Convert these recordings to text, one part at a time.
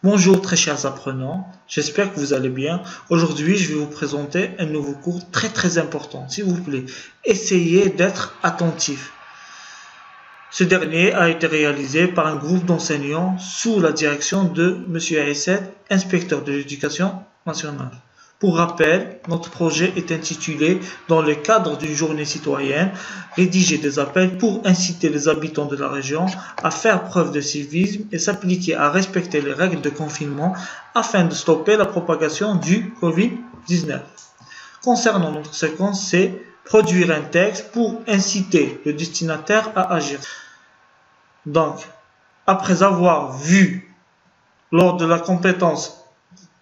Bonjour très chers apprenants, j'espère que vous allez bien. Aujourd'hui, je vais vous présenter un nouveau cours très important. S'il vous plaît, essayez d'être attentifs. Ce dernier a été réalisé par un groupe d'enseignants sous la direction de M. Aïssed, inspecteur de l'éducation nationale. Pour rappel, notre projet est intitulé « Dans le cadre d'une journée citoyenne, rédiger des appels pour inciter les habitants de la région à faire preuve de civisme et s'appliquer à respecter les règles de confinement afin de stopper la propagation du Covid-19 ». Concernant notre séquence, c'est produire un texte pour inciter le destinataire à agir. Donc, après avoir vu lors de la compétence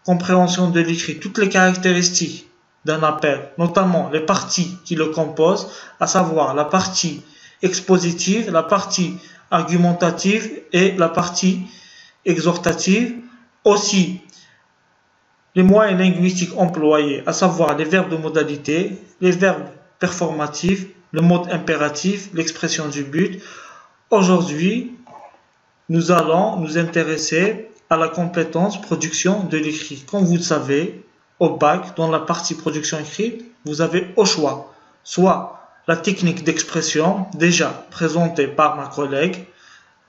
compréhension de l'écrit toutes les caractéristiques d'un appel, notamment les parties qui le composent, à savoir la partie expositive, la partie argumentative et la partie exhortative, aussi les moyens linguistiques employés, à savoir les verbes de modalité, les verbes performatifs, le mode impératif, l'expression du but. Aujourd'hui, nous allons nous intéresser à la compétence production de l'écrit. Comme vous le savez, au bac, dans la partie production écrite, vous avez au choix soit la technique d'expression déjà présentée par ma collègue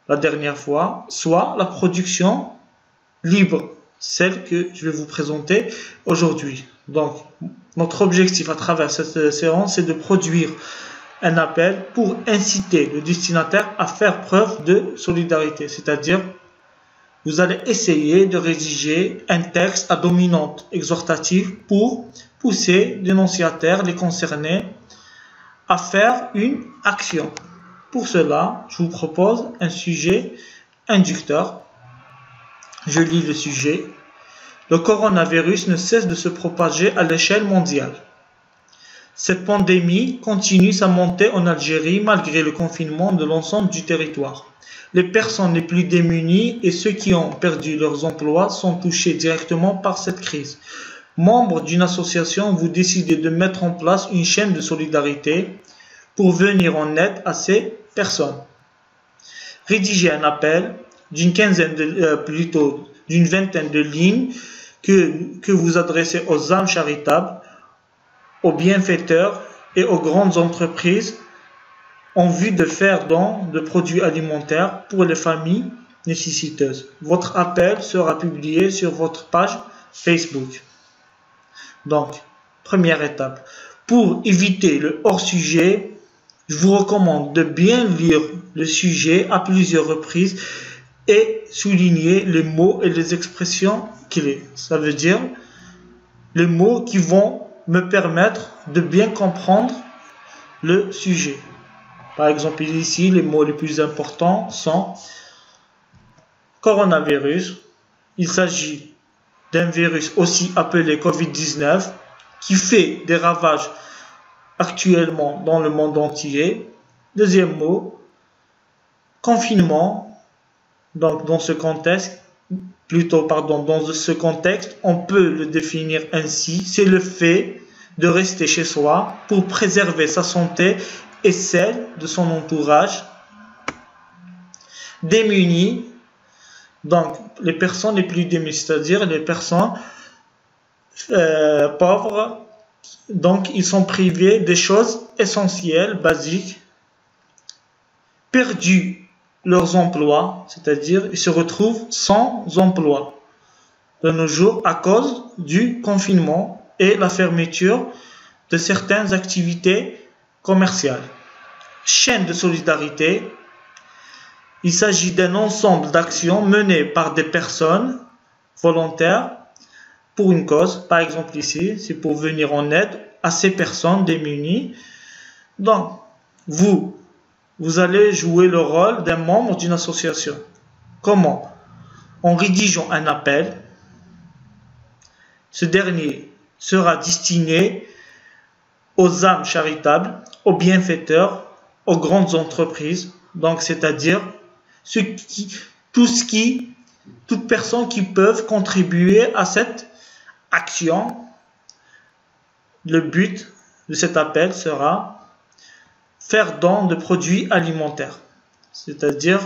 la dernière fois, soit la production libre, celle que je vais vous présenter aujourd'hui. Donc, notre objectif à travers cette séance, c'est de produire un appel pour inciter le destinataire à faire preuve de solidarité, c'est-à-dire vous allez essayer de rédiger un texte à dominante exhortative pour pousser l'énonciataire, les concernés, à faire une action. Pour cela, je vous propose un sujet inducteur. Je lis le sujet. Le coronavirus ne cesse de se propager à l'échelle mondiale. Cette pandémie continue sa montée en Algérie malgré le confinement de l'ensemble du territoire. Les personnes les plus démunies et ceux qui ont perdu leurs emplois sont touchés directement par cette crise. Membre d'une association, vous décidez de mettre en place une chaîne de solidarité pour venir en aide à ces personnes. Rédigez un appel d'une vingtaine de lignes que vous adressez aux âmes charitables, aux bienfaiteurs et aux grandes entreprises en vue de faire don de produits alimentaires pour les familles nécessiteuses. Votre appel sera publié sur votre page Facebook. Donc, première étape. Pour éviter le hors-sujet, je vous recommande de bien lire le sujet à plusieurs reprises et souligner les mots et les expressions clés. Ça veut dire les mots qui vont me permettre de bien comprendre le sujet. Par exemple, ici, les mots les plus importants sont coronavirus. Il s'agit d'un virus aussi appelé Covid-19 qui fait des ravages actuellement dans le monde entier. Deuxième mot, confinement. Donc, dans ce contexte, on peut le définir ainsi. C'est le fait de rester chez soi pour préserver sa santé et celle de son entourage. Démunis, donc les personnes les plus démunies, c'est-à-dire les personnes pauvres, donc ils sont privés des choses essentielles, basiques. Perdus leurs emplois, c'est-à-dire ils se retrouvent sans emploi de nos jours à cause du confinement et la fermeture de certaines activités commerciales. Chaîne de solidarité, il s'agit d'un ensemble d'actions menées par des personnes volontaires pour une cause. Par exemple ici, c'est pour venir en aide à ces personnes démunies. Donc, vous allez jouer le rôle d'un membre d'une association. Comment? En rédigeant un appel. Ce dernier sera destiné aux âmes charitables, aux bienfaiteurs, aux grandes entreprises, donc c'est-à-dire toute personne qui peuvent contribuer à cette action. Le but de cet appel sera faire don de produits alimentaires, c'est-à-dire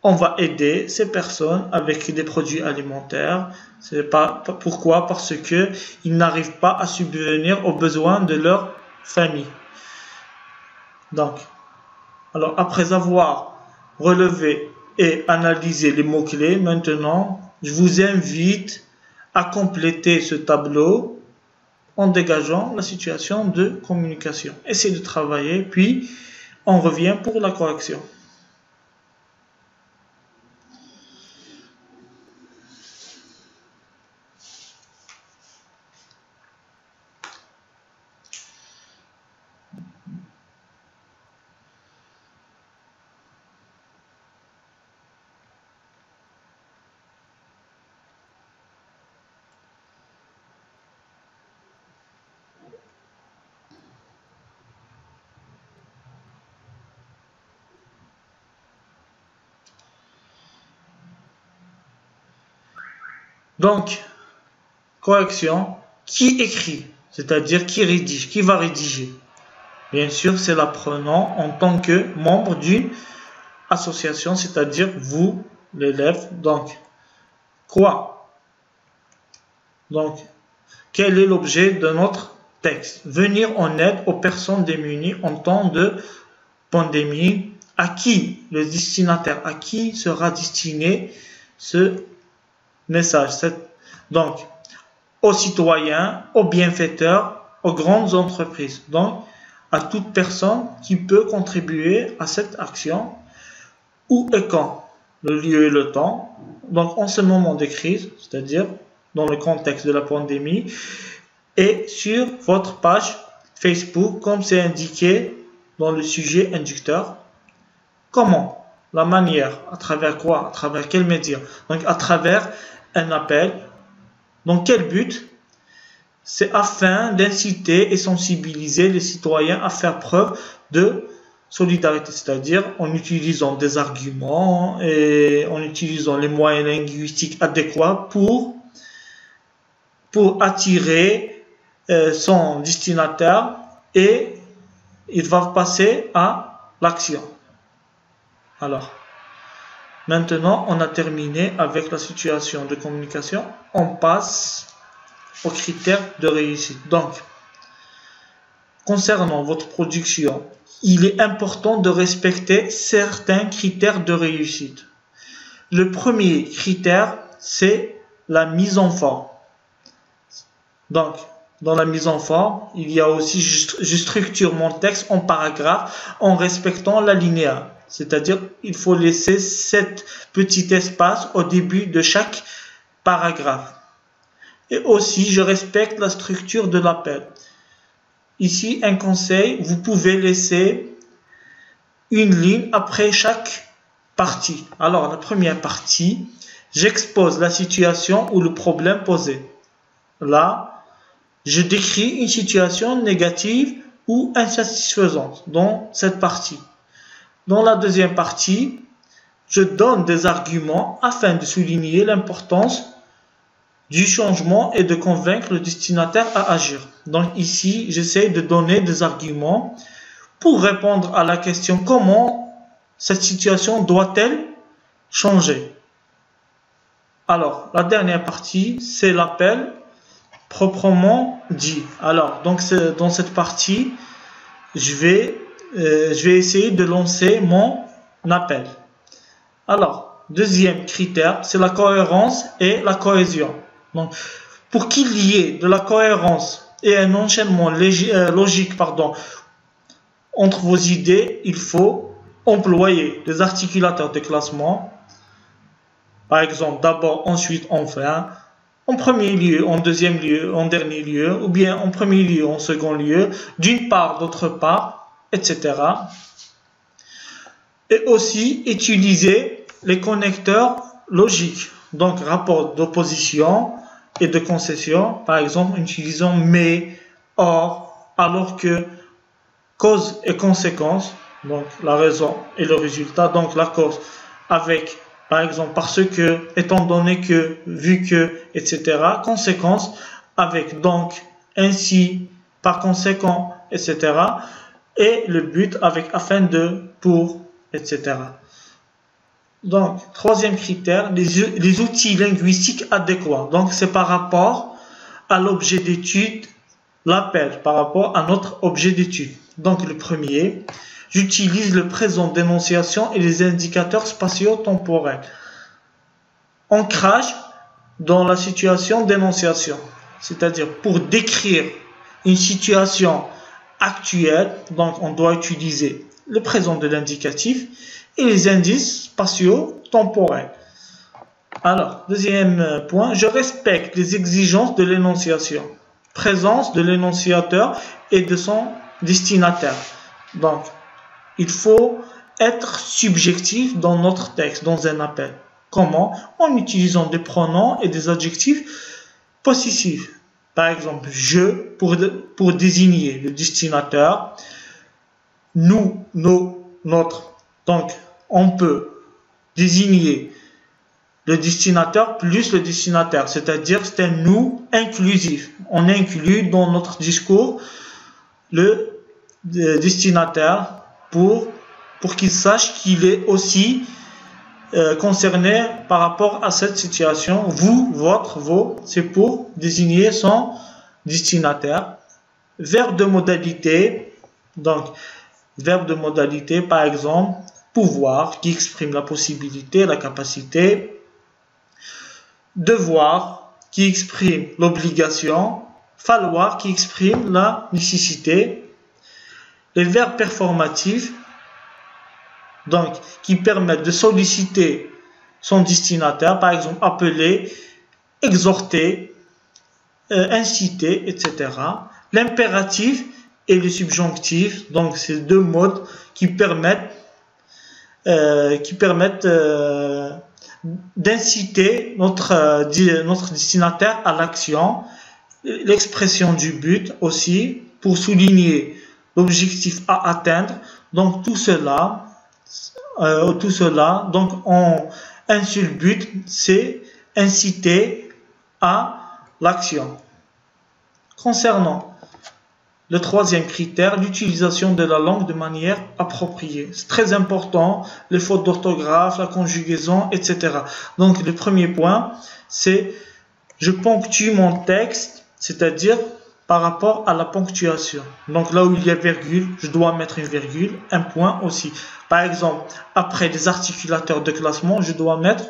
on va aider ces personnes avec des produits alimentaires. Pourquoi? Parce que ils n'arrivent pas à subvenir aux besoins de leur famille. Donc, alors après avoir relevé et analysé les mots-clés, maintenant, je vous invite à compléter ce tableau en dégageant la situation de communication. Essayez de travailler, puis on revient pour la correction. Donc, correction, qui écrit, c'est-à-dire qui rédige, qui va rédiger. Bien sûr, c'est l'apprenant en tant que membre d'une association, c'est-à-dire vous, l'élève. Donc, quoi? Donc, quel est l'objet de notre texte? Venir en aide aux personnes démunies en temps de pandémie. À qui le destinataire? À qui sera destiné ce message? Donc, aux citoyens, aux bienfaiteurs, aux grandes entreprises. Donc, à toute personne qui peut contribuer à cette action. Où et quand? Le lieu et le temps. Donc, en ce moment de crise, c'est-à-dire dans le contexte de la pandémie, et sur votre page Facebook, comme c'est indiqué dans le sujet inducteur. Comment? La manière. À travers quoi? À travers quel média? Donc, à travers un appel. Dans quel but? C'est afin d'inciter et sensibiliser les citoyens à faire preuve de solidarité, c'est-à-dire en utilisant des arguments et en utilisant les moyens linguistiques adéquats pour attirer son destinataire, et il va passer à l'action. Alors, maintenant, on a terminé avec la situation de communication. On passe aux critères de réussite. Donc, concernant votre production, il est important de respecter certains critères de réussite. Le premier critère, c'est la mise en forme. Donc, dans la mise en forme, il y a aussi, je structure mon texte en paragraphes en respectant l'alinéa. C'est-à-dire, il faut laisser cet petit espace au début de chaque paragraphe. Et aussi, je respecte la structure de l'appel. Ici, un conseil, vous pouvez laisser une ligne après chaque partie. Alors, la première partie, j'expose la situation ou le problème posé. Là, je décris une situation négative ou insatisfaisante dans cette partie. Dans la deuxième partie, je donne des arguments afin de souligner l'importance du changement et de convaincre le destinataire à agir. Donc ici, j'essaie de donner des arguments pour répondre à la question comment cette situation doit-elle changer. Alors, la dernière partie, c'est l'appel proprement dit. Alors, donc dans cette partie, je vais essayer de lancer mon appel. Alors, deuxième critère, c'est la cohérence et la cohésion. Donc, pour qu'il y ait de la cohérence et un enchaînement logique, entre vos idées, il faut employer des articulateurs de classement. Par exemple, d'abord, ensuite, enfin, en premier lieu, en deuxième lieu, en dernier lieu, ou bien en premier lieu, en second lieu, d'une part, d'autre part, etc. Et aussi utiliser les connecteurs logiques, donc rapport d'opposition et de concession, par exemple en utilisant mais, or, alors que, cause et conséquence, donc la raison et le résultat, donc la cause avec, par exemple, parce que, étant donné que, vu que, etc. Conséquence avec donc, ainsi, par conséquent, etc. Et le but avec afin de, pour, etc. Donc, troisième critère, les outils linguistiques adéquats. Donc, c'est par rapport à l'objet d'étude, l'appel, par rapport à notre objet d'étude. Donc, le premier, j'utilise le présent d'énonciation et les indicateurs spatio-temporels. Ancrage dans la situation d'énonciation, c'est-à-dire pour décrire une situation actuelle, donc on doit utiliser le présent de l'indicatif et les indices spatio-temporels. Alors, deuxième point, je respecte les exigences de l'énonciation. Présence de l'énonciateur et de son destinataire. Donc, il faut être subjectif dans notre texte, dans un appel. Comment? En utilisant des pronoms et des adjectifs possessifs. Par exemple, je pour désigner le destinateur, nous, nos, notre. Donc, on peut désigner le destinateur plus le destinataire, c'est-à-dire c'est un nous inclusif. On inclut dans notre discours le destinataire pour qu'il sache qu'il est aussi concerné par rapport à cette situation. Vous, votre, vos, c'est pour désigner son destinataire. Verbe de modalité, donc verbe de modalité par exemple, pouvoir qui exprime la possibilité, la capacité. Devoir qui exprime l'obligation, falloir qui exprime la nécessité, les verbes performatifs, donc qui permettent de solliciter son destinataire, par exemple appeler, exhorter, inciter, etc. L'impératif et le subjonctif, donc ces deux modes qui permettent d'inciter notre destinataire à l'action, l'expression du but aussi, pour souligner l'objectif à atteindre. Donc tout cela, donc un seul but, c'est inciter à l'action. Concernant le troisième critère, l'utilisation de la langue de manière appropriée. C'est très important, les fautes d'orthographe, la conjugaison, etc. Donc le premier point, c'est je ponctue mon texte, c'est-à-dire par rapport à la ponctuation. Donc là où il y a virgule, je dois mettre une virgule, un point aussi. Par exemple, après les articulateurs de classement, je dois mettre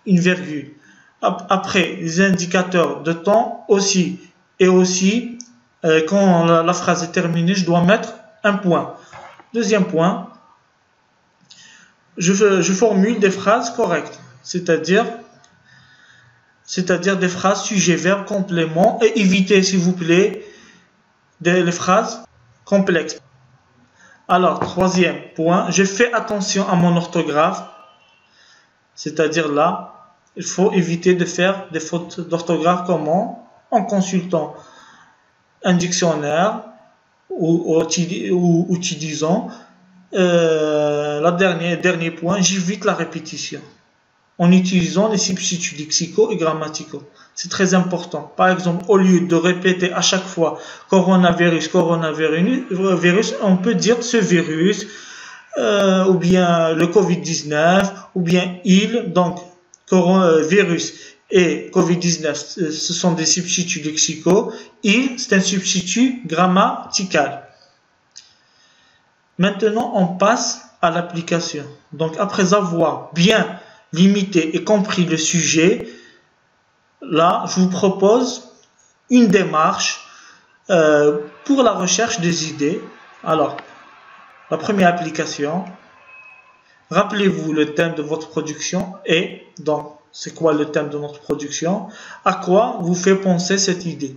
une virgule. Après les indicateurs de temps aussi, et aussi quand la phrase est terminée, je dois mettre un point. Deuxième point, je formule des phrases correctes, c'est-à-dire des phrases sujet, verbe, complément, et éviter, s'il vous plaît, les phrases complexes. Alors, troisième point, je fais attention à mon orthographe, c'est-à-dire là, il faut éviter de faire des fautes d'orthographe. Comment? En consultant un dictionnaire ou utilisant dernier point, j'évite la répétition en utilisant les substituts lexicaux et grammaticaux. C'est très important. Par exemple, au lieu de répéter à chaque fois coronavirus, on peut dire ce virus, ou bien le Covid-19, ou bien il. Donc, virus et Covid-19, ce sont des substituts lexicaux. Il, c'est un substitut grammatical. Maintenant, on passe à l'application. Donc, après avoir bien limité et compris le sujet, là, je vous propose une démarche pour la recherche des idées. Alors, la première application, rappelez-vous le thème de votre production et donc, c'est quoi le thème de notre production? À quoi vous fait penser cette idée?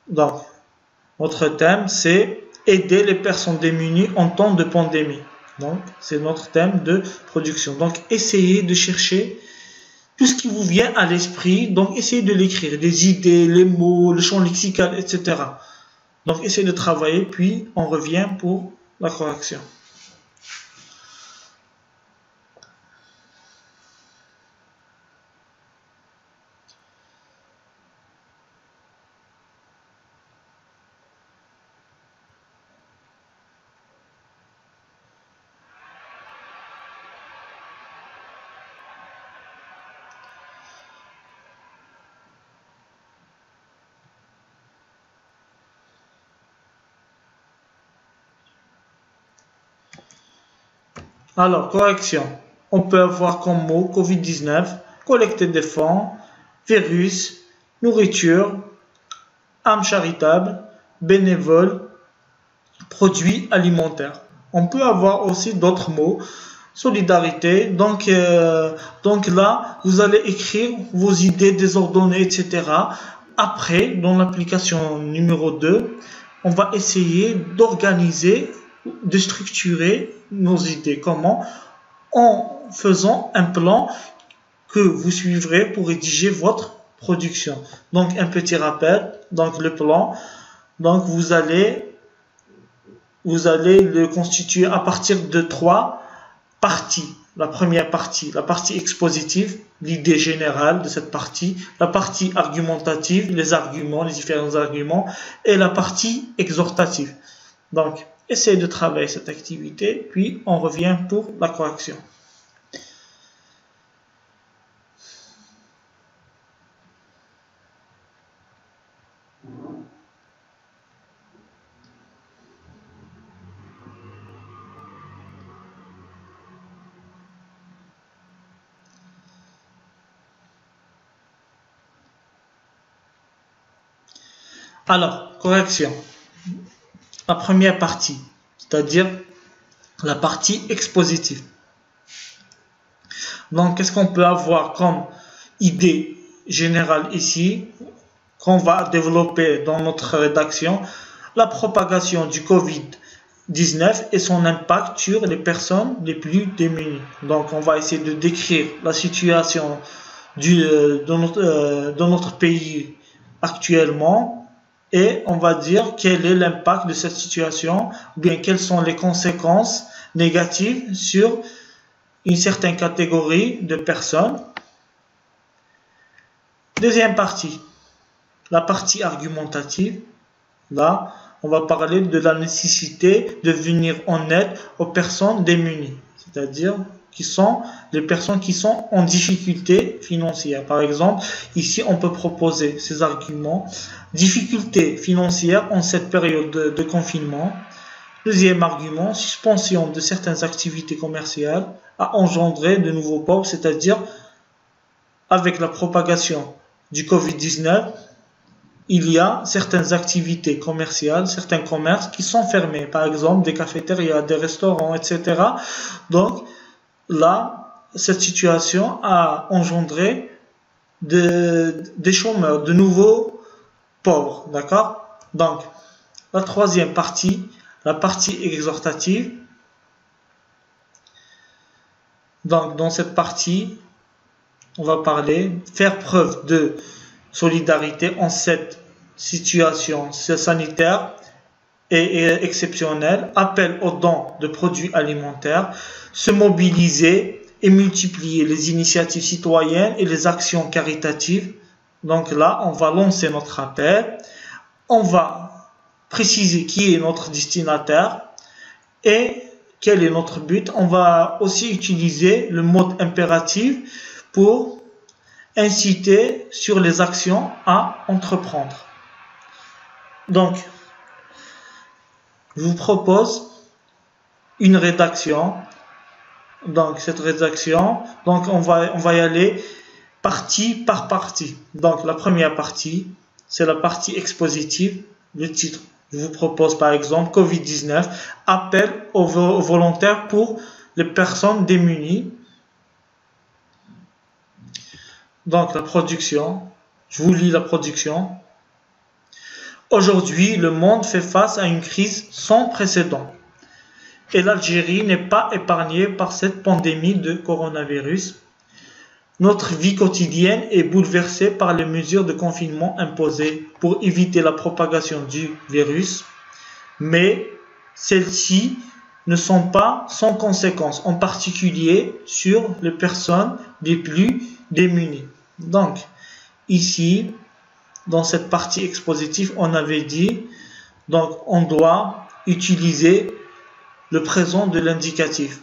Donc, notre thème, c'est aider les personnes démunies en temps de pandémie. Donc, c'est notre thème de production. Donc, essayez de chercher tout ce qui vous vient à l'esprit. Donc, essayez de l'écrire, des idées, les mots, le champ lexical, etc. Donc, essayez de travailler, puis on revient pour la correction. Alors, correction. On peut avoir comme mot Covid-19, collecter des fonds, virus, nourriture, âme charitable, bénévole, produits alimentaires. On peut avoir aussi d'autres mots, solidarité. Donc là, vous allez écrire vos idées désordonnées, etc. Après, dans l'application numéro 2, on va essayer d'organiser, de structurer nos idées. Comment? En faisant un plan que vous suivrez pour rédiger votre production. Donc, un petit rappel. Donc, le plan. Donc, vous allez le constituer à partir de 3 parties. La première partie, la partie expositive, l'idée générale de cette partie, la partie argumentative, les arguments, les différents arguments, et la partie exhortative. Donc, essayez de travailler cette activité, puis on revient pour la correction. Alors, correction. La première partie, c'est-à-dire la partie expositive. Donc, qu'est-ce qu'on peut avoir comme idée générale ici, qu'on va développer dans notre rédaction? La propagation du Covid-19 et son impact sur les personnes les plus démunies. Donc, on va essayer de décrire la situation dans notre pays actuellement, et on va dire quel est l'impact de cette situation, ou bien quelles sont les conséquences négatives sur une certaine catégorie de personnes. Deuxième partie, la partie argumentative. Là, on va parler de la nécessité de venir en aide aux personnes démunies, c'est-à-dire qui sont les personnes qui sont en difficulté financière. Par exemple, ici, on peut proposer ces arguments. Difficultés financières en cette période de confinement. Deuxième argument, suspension de certaines activités commerciales a engendré de nouveaux pauvres, c'est-à-dire avec la propagation du Covid-19, il y a certaines activités commerciales, certains commerces qui sont fermés, par exemple des cafétérias, des restaurants, etc. Donc là, cette situation a engendré des chômeurs, de nouveaux pauvres, d'accord? Donc, la troisième partie, la partie exhortative. Donc, dans cette partie, on va parler, faire preuve de solidarité en cette situation sanitaire et exceptionnelle, appel aux dons de produits alimentaires, se mobiliser et multiplier les initiatives citoyennes et les actions caritatives. Donc là, on va lancer notre appel, on va préciser qui est notre destinataire et quel est notre but. On va aussi utiliser le mode impératif pour inciter sur les actions à entreprendre. Donc, je vous propose une rédaction. Donc, cette rédaction, donc on va y aller partie par partie. Donc, la première partie, c'est la partie expositive, le titre. Je vous propose par exemple Covid-19, appel aux volontaires pour les personnes démunies. Donc, la production, je vous lis la production. Aujourd'hui, le monde fait face à une crise sans précédent. Et l'Algérie n'est pas épargnée par cette pandémie de coronavirus. Notre vie quotidienne est bouleversée par les mesures de confinement imposées pour éviter la propagation du virus. Mais celles-ci ne sont pas sans conséquences, en particulier sur les personnes les plus démunies. Donc, ici, dans cette partie expositive, on avait dit, donc on doit utiliser le présent de l'indicatif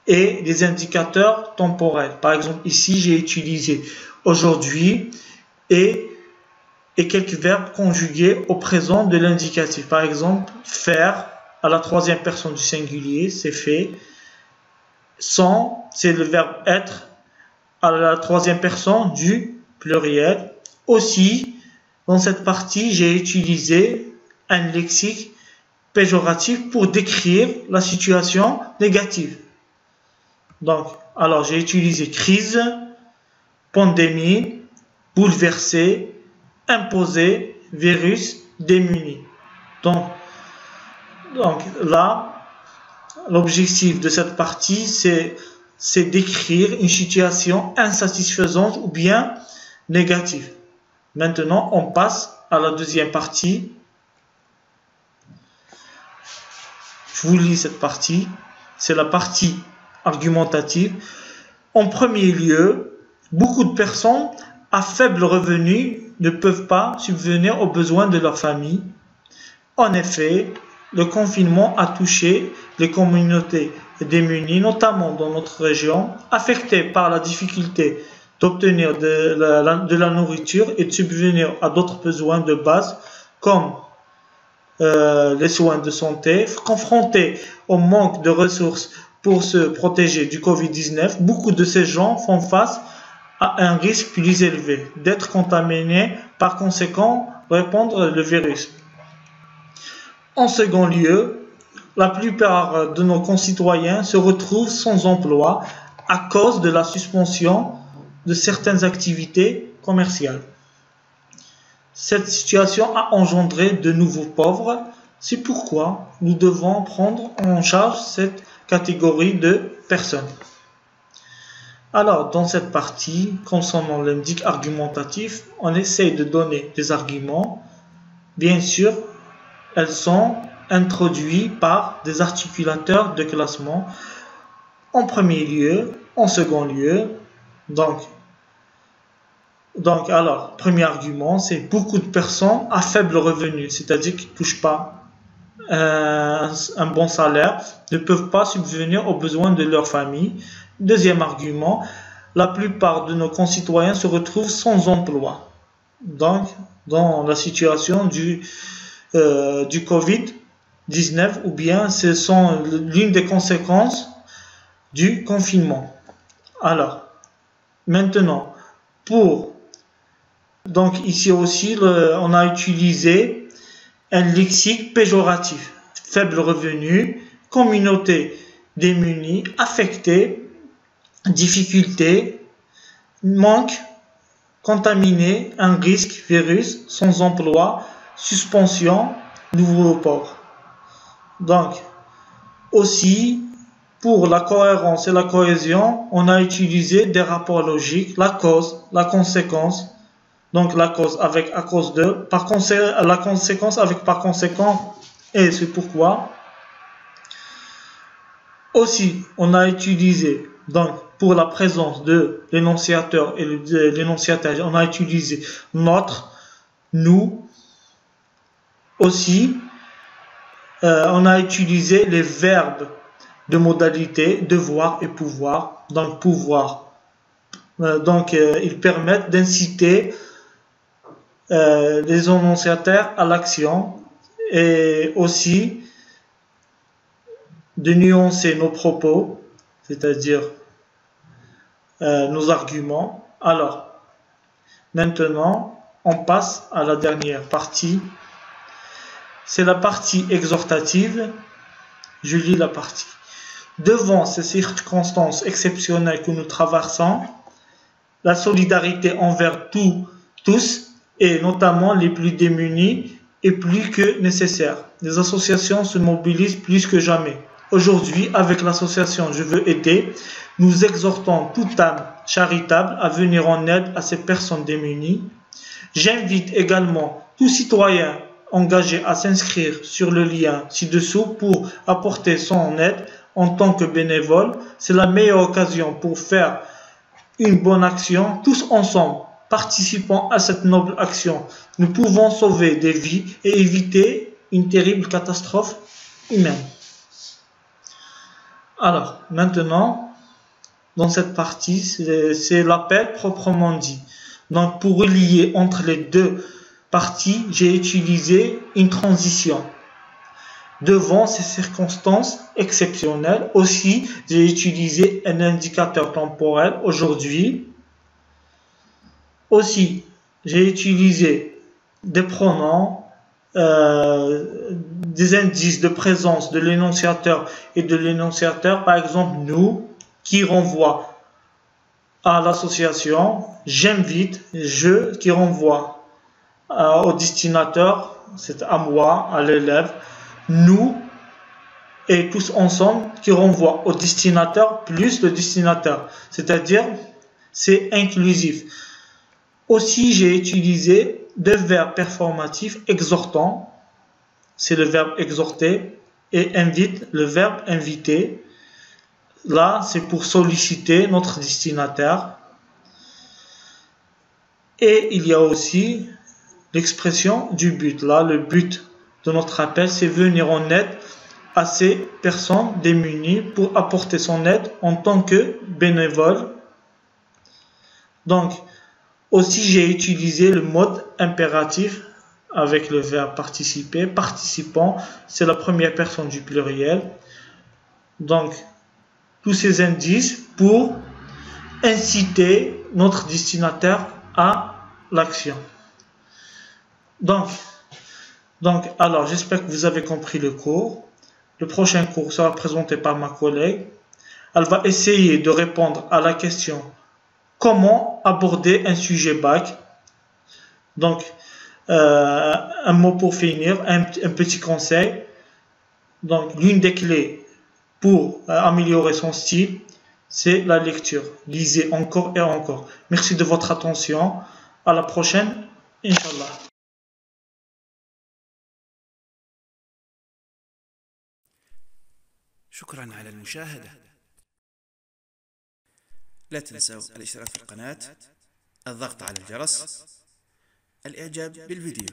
et les indicateurs temporels. Par exemple, ici, j'ai utilisé aujourd'hui et quelques verbes conjugués au présent de l'indicatif. Par exemple, faire à la troisième personne du singulier, c'est fait. sont, c'est le verbe être à la troisième personne du pluriel. Aussi, dans cette partie, j'ai utilisé un lexique péjoratif pour décrire la situation négative. Donc, alors j'ai utilisé crise, pandémie, bouleversé, imposé, virus, démuni. Donc là, l'objectif de cette partie, c'est d'écrire une situation insatisfaisante ou bien négative. Maintenant, on passe à la deuxième partie. Je vous lis cette partie. C'est la partie argumentative. En premier lieu, beaucoup de personnes à faible revenu ne peuvent pas subvenir aux besoins de leur famille. En effet, le confinement a touché les communautés démunies, notamment dans notre région, affectées par la difficulté d'obtenir de la nourriture et de subvenir à d'autres besoins de base comme les soins de santé. Confrontés au manque de ressources pour se protéger du Covid-19, beaucoup de ces gens font face à un risque plus élevé d'être contaminés, par conséquent répandre le virus. En second lieu, la plupart de nos concitoyens se retrouvent sans emploi à cause de la suspension de certaines activités commerciales. Cette situation a engendré de nouveaux pauvres. C'est pourquoi nous devons prendre en charge cette catégorie de personnes. Alors, dans cette partie, concernant l'indice argumentatif, on essaie de donner des arguments. Bien sûr, elles sont introduites par des articulateurs de classement en premier lieu, en second lieu. Donc, alors, premier argument, c'est beaucoup de personnes à faible revenu, c'est-à-dire qui ne touchent pas un bon salaire, ne peuvent pas subvenir aux besoins de leur famille. Deuxième argument, la plupart de nos concitoyens se retrouvent sans emploi. Donc, dans la situation du Covid-19, ou bien ce sont l'une des conséquences du confinement. Alors, maintenant, donc ici aussi, on a utilisé un lexique péjoratif. Faible revenu, communauté démunie, affectée, difficulté, manque, contaminé, un risque, virus, sans emploi, suspension, nouveau pauvre. Donc, aussi, pour la cohérence et la cohésion, on a utilisé des rapports logiques, la cause, la conséquence. Donc la cause avec à cause de, la conséquence avec par conséquent, et c'est pourquoi. Aussi, on a utilisé, donc pour la présence de l'énonciateur et de l'énonciateur, on a utilisé notre, nous. Aussi, on a utilisé les verbes de modalité, devoir et pouvoir. Donc pouvoir, ils permettent d'inciter les énonciateurs à l'action et aussi de nuancer nos propos, c'est-à-dire nos arguments. Alors, maintenant, on passe à la dernière partie. C'est la partie exhortative. Je lis la partie. Devant ces circonstances exceptionnelles que nous traversons, la solidarité envers tous, et notamment les plus démunis, est plus que nécessaire. Les associations se mobilisent plus que jamais. Aujourd'hui, avec l'association Je veux aider, nous exhortons toute âme charitable à venir en aide à ces personnes démunies. J'invite également tout citoyen engagé à s'inscrire sur le lien ci-dessous pour apporter son aide en tant que bénévole. C'est la meilleure occasion pour faire une bonne action, tous ensemble. Participant à cette noble action, nous pouvons sauver des vies et éviter une terrible catastrophe humaine. Alors, maintenant, dans cette partie, c'est l'appel proprement dit. Donc, pour relier entre les deux parties, j'ai utilisé une transition. devant ces circonstances exceptionnelles. Aussi, j'ai utilisé un indicateur temporel aujourd'hui. Aussi, j'ai utilisé des pronoms, des indices de présence de l'énonciateur et de l'énonciateur, par exemple nous, qui renvoie à l'association, j'invite, je, qui renvoie au destinateur, c'est à moi, à l'élève, nous, et tous ensemble, qui renvoie au destinateur plus le destinateur, c'est-à-dire c'est inclusif. Aussi, j'ai utilisé deux verbes performatifs exhortants, c'est le verbe exhorter, et invite, le verbe inviter. Là, c'est pour solliciter notre destinataire. Et il y a aussi l'expression du but. Là, le but de notre appel, c'est venir en aide à ces personnes démunies pour apporter son aide en tant que bénévole. Donc, aussi, j'ai utilisé le mode impératif avec le verbe participer. Participant, c'est la première personne du pluriel. Donc, tous ces indices pour inciter notre destinataire à l'action. Donc, alors, j'espère que vous avez compris le cours. Le prochain cours sera présenté par ma collègue. Elle va essayer de répondre à la question comment aborder un sujet bac. Donc, un mot pour finir, un petit conseil. Donc, l'une des clés pour améliorer son style, c'est la lecture. Lisez encore et encore. Merci de votre attention. À la prochaine. Inch'Allah. شكرا على المشاهدة. لا تنسوا الاشتراك في القناة، الضغط على الجرس، الإعجاب بالفيديو.